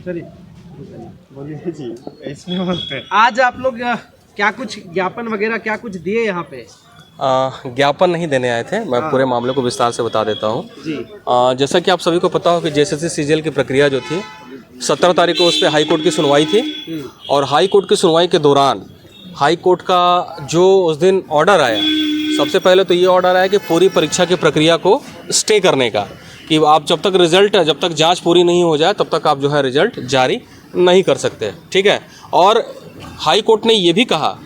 चलिए बोलिए जी, इसमें बोलते हैं। आज आप लोग क्या कुछ ज्ञापन वगैरह क्या कुछ दिए यहाँ पे? ज्ञापन नहीं देने आए थे, मैं पूरे मामले को विस्तार से बता देता हूँ। जी। जैसा कि आप सभी को पता हो कि जेएसएससी सीजीएल की प्रक्रिया जो थी 17 तारीख को उस पर हाई कोर्ट की सुनवाई थी और हाई कोर्ट की सुनवाई के दौरान हाई कोर्ट का जो उस दिन ऑर्डर आया, सबसे पहले तो ये ऑर्डर आया कि पूरी परीक्षा की प्रक्रिया को स्टे करने का, कि आप जब तक जांच पूरी नहीं हो जाए तब तक आप जो है रिजल्ट जारी नहीं कर सकते, ठीक है। और हाई कोर्ट ने ये भी कहा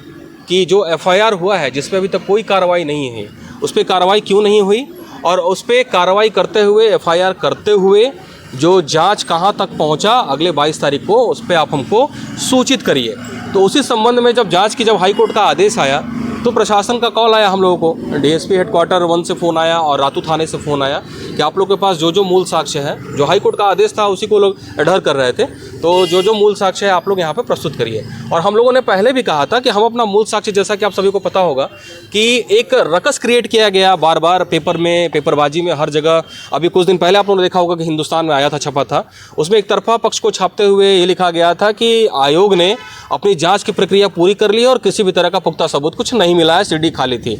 कि जो एफआईआर हुआ है जिस पे अभी तक कोई कार्रवाई नहीं है, उस पर कार्रवाई क्यों नहीं हुई और उस पर कार्रवाई करते हुए एफआईआर करते हुए जो जांच कहां तक पहुंचा अगले 22 तारीख को उस पर आप हमको सूचित करिए। तो उसी संबंध में जब हाई कोर्ट का आदेश आया तो प्रशासन का कॉल आया हम लोगों को, डीएसपी हेडक्वार्टर 1 से फ़ोन आया और रातू थाने से फ़ोन आया कि आप लोग के पास जो मूल साक्ष्य है, जो हाई कोर्ट का आदेश था उसी को लोग अडर कर रहे थे, तो जो मूल साक्ष्य है आप लोग यहाँ पे प्रस्तुत करिए। और हम लोगों ने पहले भी कहा था कि हम अपना मूल साक्ष्य, जैसा कि आप सभी को पता होगा कि एक रकस क्रिएट किया गया बार बार पेपर में, पेपरबाजी में, हर जगह। अभी कुछ दिन पहले आप लोगों ने देखा होगा कि हिंदुस्तान में आया था, छपा था, उसमें एक तरफा पक्ष को छापते हुए ये लिखा गया था कि आयोग ने अपनी जांच की प्रक्रिया पूरी कर ली और किसी भी तरह का पुख्ता सबूत कुछ नहीं मिला है, सीडी खाली थी।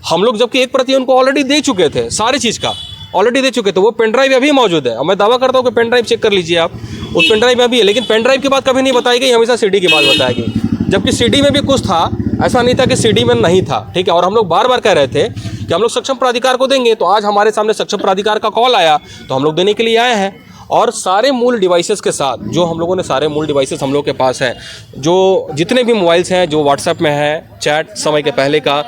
हम लोग जबकि एक प्रति उनको ऑलरेडी दे चुके थे, सारी चीज़ का ऑलरेडी दे चुके थे, वो पेन ड्राइव अभी मौजूद है और मैं दावा करता हूँ कि पेन ड्राइव चेक कर लीजिए आप, उस पेन ड्राइव में अभी है। लेकिन पेन ड्राइव की बात कभी नहीं बताई गई, हमेशा सीडी की बात बताई गई, जबकि सीडी में भी कुछ था, ऐसा नहीं था कि सीडी में नहीं था, ठीक है। और हम लोग बार बार कह रहे थे कि हम लोग सक्षम प्राधिकार को देंगे, तो आज हमारे सामने सक्षम प्राधिकार का कॉल आया तो हम लोग देने के लिए आए हैं। और सारे मूल डिवाइसेस के साथ जो हम लोगों ने सारे मूल डिवाइसेस हम लोग के पास हैं, जो जितने भी मोबाइल्स हैं, जो व्हाट्सएप में है, चैट समय के पहले का,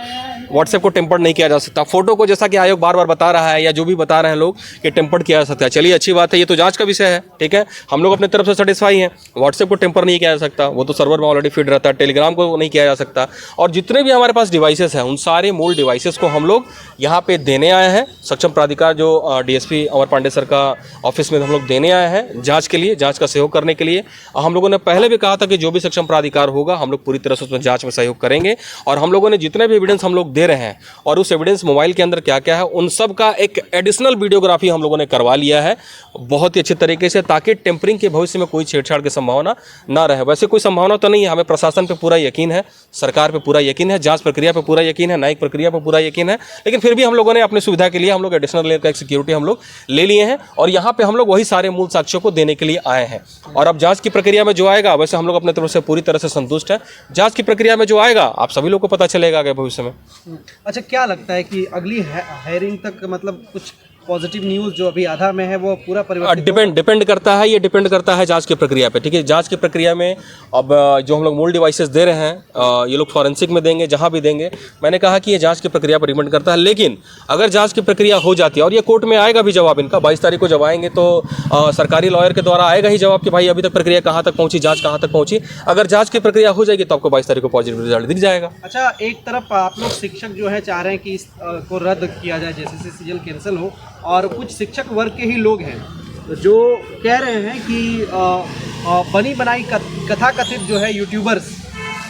व्हाट्सएप को टेम्पर्ड नहीं किया जा सकता, फोटो को जैसा कि आयोग बार बार बता रहा है या जो भी बता रहे हैं लोग कि टेम्पर्ड किया जा सकता है। चलिए अच्छी बात है, ये तो जांच का विषय है, ठीक है, हम लोग अपने तरफ से सेटिस्फाई हैं। व्हाट्सएप को टेम्पर नहीं किया जा सकता, वो तो सर्वर में ऑलरेडी फीड रहता है, टेलीग्राम को नहीं किया जा सकता। और जितने भी हमारे पास डिवाइसेस हैं उन सारे मूल डिवाइसेस को हम लोग यहाँ पे देने आए हैं। सक्षम प्राधिकार जो डीएसपी अमर पांडे सर का ऑफिस में हम लोग देने आए हैं जाँच के लिए, जाँच का सहयोग करने के लिए। हम लोगों ने पहले भी कहा था कि जो भी सक्षम प्राधिकार होगा हम लोग पूरी तरह से उसमें जाँच में सहयोग करेंगे। और हम लोगों ने जितने भी एविडेंस हम लोग दे रहे हैं और उस एविडेंस मोबाइल के अंदर क्या क्या है उन सब का एक एडिशनल वीडियोग्राफी हम लोगों ने करवा लिया है बहुत ही अच्छे तरीके से, ताकि टेम्परिंग के भविष्य में कोई छेड़छाड़ की संभावना ना रहे। वैसे कोई संभावना तो नहीं है, हमें प्रशासन पे पूरा यकीन है, सरकार पे पूरा यकीन है, जांच प्रक्रिया पे पूरा यकीन है, न्यायिक प्रक्रिया पे पूरा यकीन है। लेकिन फिर भी हम लोगों ने अपनी सुविधा के लिए हम लोग एडिशनल लेयर का एक सिक्योरिटी हम लोग ले लिए हैं और यहाँ पे हम लोग वही सारे मूल साक्ष्यों को देने के लिए आए हैं। और अब जाँच की प्रक्रिया में जो आएगा, वैसे हम लोग अपने तरफ से पूरी तरह से संतुष्ट हैं। जाँच की प्रक्रिया में जो आएगा आप सभी लोग को पता चलेगा आगे भविष्य में। अच्छा, क्या लगता है कि अगली हायरिंग तक मतलब कुछ पॉजिटिव न्यूज़ जो अभी आधा में है वो पूरा परिवर्तित डिपेंड करता है, ये डिपेंड करता है जांच की प्रक्रिया पे, ठीक है। जांच की प्रक्रिया में अब जो हम लोग मूल डिवाइसेस दे रहे हैं ये लोग फॉरेंसिक में देंगे, जहां भी देंगे, मैंने कहा कि ये जांच की प्रक्रिया पर डिपेंड करता है। लेकिन अगर जांच की प्रक्रिया हो जाती है और ये कोर्ट में आएगा भी जवाब इनका 22 तारीख को जब आएंगे तो सरकारी लॉयर के द्वारा आएगा ही जवाब कि भाई अभी तक प्रक्रिया कहाँ तक पहुँची, जाँच कहाँ तक पहुँची। अगर जाँच की प्रक्रिया हो जाएगी तो आपको 22 तारीख को पॉजिटिव रिजल्ट दिख जाएगा। अच्छा, एक तरफ आप लोग शिक्षक जो है चाह रहे हैं कि इसको रद्द किया जाए, जैसे सीजीएल कैंसिल हो, और कुछ शिक्षक वर्ग के ही लोग हैं जो कह रहे हैं कि बनी बनाई कथा कथित जो है यूट्यूबर्स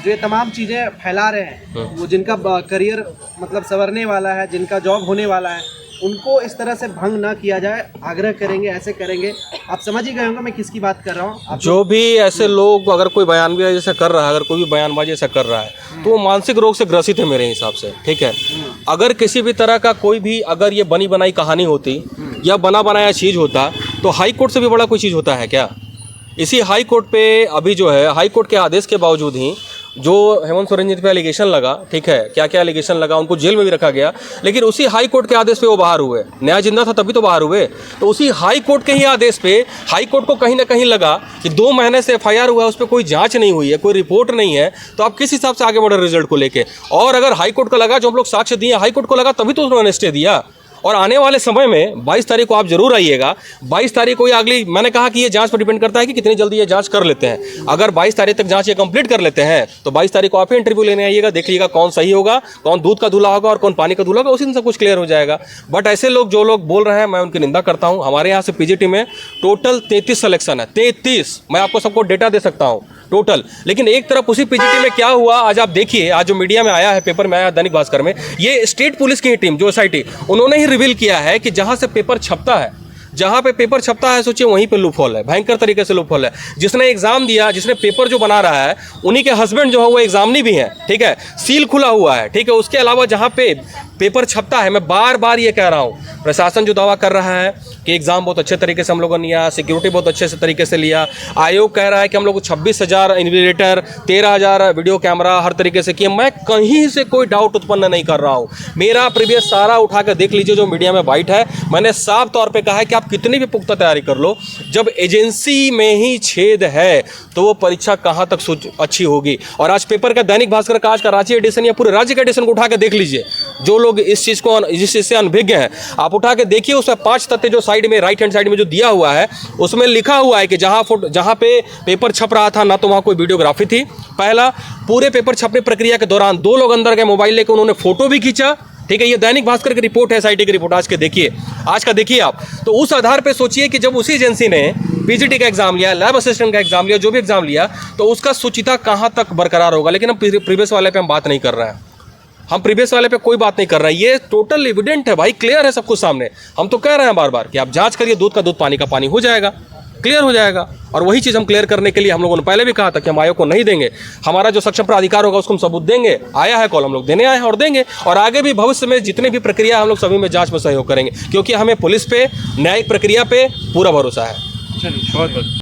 जो ये तमाम चीज़ें फैला रहे हैं, वो जिनका करियर मतलब संवरने वाला है, जिनका जॉब होने वाला है, उनको इस तरह से भंग ना किया जाए, आग्रह करेंगे, ऐसे करेंगे। आप समझ ही गए होंगे मैं किसकी बात कर रहा हूँ। जो भी ऐसे लोग अगर कोई बयानबाजी जैसा कर रहा है, अगर कोई भी बयानबाजी ऐसा कर रहा है तो वो मानसिक रोग से ग्रसित है मेरे हिसाब से, ठीक है। अगर किसी भी तरह का कोई भी अगर ये बनी बनाई कहानी होती या बना बनाया चीज़ होता तो हाई कोर्ट से भी बड़ा कोई चीज़ होता है क्या? इसी हाई कोर्ट पे अभी जो है हाई कोर्ट के आदेश के बावजूद ही जो हेमंत सोरेन जी पे एलिगेशन लगा, ठीक है, क्या क्या एलिगेशन लगा, उनको जेल में भी रखा गया, लेकिन उसी हाई कोर्ट के आदेश पे वो बाहर हुए। न्याय जिंदा था तभी तो बाहर हुए। तो उसी हाई कोर्ट के ही आदेश पे हाई कोर्ट को कहीं ना कहीं लगा कि 2 महीने से एफआईआर हुआ है, उस पर कोई जांच नहीं हुई है, कोई रिपोर्ट नहीं है, तो आप किस हिसाब से आगे बढ़े रिजल्ट को लेके। और अगर हाई कोर्ट को लगा, जो हम लोग साक्ष्य दिए हाई कोर्ट को लगा, तभी तो उन्होंने स्टे दिया। और आने वाले समय में 22 तारीख को आप जरूर आइएगा। 22 तारीख को ये अगली, मैंने कहा कि ये जांच पर डिपेंड करता है कि कितनी जल्दी ये जांच कर लेते हैं। अगर 22 तारीख तक जांच ये कंप्लीट कर लेते हैं तो 22 तारीख को आप ही इंटरव्यू लेने आइएगा, देख लीजिएगा कौन सही होगा, कौन दूध का दूल्हा होगा और कौन पानी का दूल्हा होगा, उसी दिन सब कुछ क्लियर हो जाएगा। बट ऐसे लोग जो लोग बोल रहे हैं, मैं उनकी निंदा करता हूँ। हमारे यहाँ से पीजीटी में टोटल 33 सिलेक्शन है, 33, मैं आपको सबको डेटा दे सकता हूँ टोटल। लेकिन एक तरफ उसी पीजीटी में क्या हुआ, आज आप देखिए, आज जो मीडिया में आया है, पेपर में आया, दैनिक भास्कर में, ये स्टेट पुलिस की टीम जो एसआईटी, उन्होंने ही रिवील किया है कि जहां से पेपर छपता है, जहाँ पे पेपर छपता है सोचिए वहीं पे लूपहोल है, भयंकर तरीके से लूपहोल है। जिसने एग्जाम दिया, जिसने पेपर जो बना रहा है, उन्हीं के हस्बैंड जो है वो एग्जामिनी भी हैं, ठीक है, सील खुला हुआ है, ठीक है। उसके अलावा जहाँ पे पेपर छपता है, मैं बार बार ये कह रहा हूँ, प्रशासन जो दावा कर रहा है कि एग्जाम बहुत अच्छे तरीके से हम लोगों ने लिया, सिक्योरिटी बहुत अच्छे से तरीके से लिया, आयोग कह रहा है कि हम लोग को 26,000 इन्विजिलेटर, 13,000 वीडियो कैमरा हर तरीके से किया, मैं कहीं से कोई डाउट उत्पन्न नहीं कर रहा हूँ। मेरा प्रीवियस सारा उठा कर देख लीजिए जो मीडिया में बाइट है, मैंने साफ तौर पे कहा है कि आप कितनी भी पुख्ता तैयारी कर लो, जब एजेंसी में ही छेद है तो वो परीक्षा कहाँ तक अच्छी होगी। और आज पेपर का दैनिक भास्कर का आज का रांची एडिशन या पूरे राज्य के एडिशन को उठा के देख लीजिए, जो लोग इस चीज़ को जिस चीज़ से अनभिज्ञ हैं, आप उठा के देखिए, उसमें 5 तथ्य जो साइड में राइट हैंड साइड में जो दिया हुआ है, उसमें लिखा हुआ है कि जहाँ पे पेपर छप रहा था ना तो वहाँ कोई वीडियोग्राफी थी। पहला, पूरे पेपर छपने प्रक्रिया के दौरान 2 लोग अंदर गए, मोबाइल लेकर उन्होंने फोटो भी खींचा, ठीक है। ये दैनिक भास्कर की रिपोर्ट है, एसआईटी की रिपोर्ट, आज के देखिए, आज का देखिए आप। तो उस आधार पे सोचिए कि जब उसी एजेंसी ने पीजीटी का एग्जाम लिया, लैब असिस्टेंट का एग्जाम लिया, जो भी एग्जाम लिया, तो उसका सुचिता कहाँ तक बरकरार होगा। लेकिन हम प्रीवियस वाले पे हम बात नहीं कर रहे हैं, हम प्रीवियस वाले पे कोई बात नहीं कर रहे हैं। ये टोटल एविडेंट है भाई, क्लियर है सब कुछ सामने। हम तो कह रहे हैं बार बार कि आप जांच करिए, दूध का दूध पानी का पानी हो जाएगा, क्लियर हो जाएगा। और वही चीज़ हम क्लियर करने के लिए हम लोगों ने पहले भी कहा था कि हम आयोग को नहीं देंगे, हमारा जो सक्षम प्राधिकार होगा उसको हम सबूत देंगे। आया है कॉल, हम लोग देने आए हैं और देंगे, और आगे भी भविष्य में जितने भी प्रक्रिया हम लोग सभी में जांच में सहयोग करेंगे, क्योंकि हमें पुलिस पे, न्यायिक प्रक्रिया पे पूरा भरोसा है। चलिए, बहुत बहुत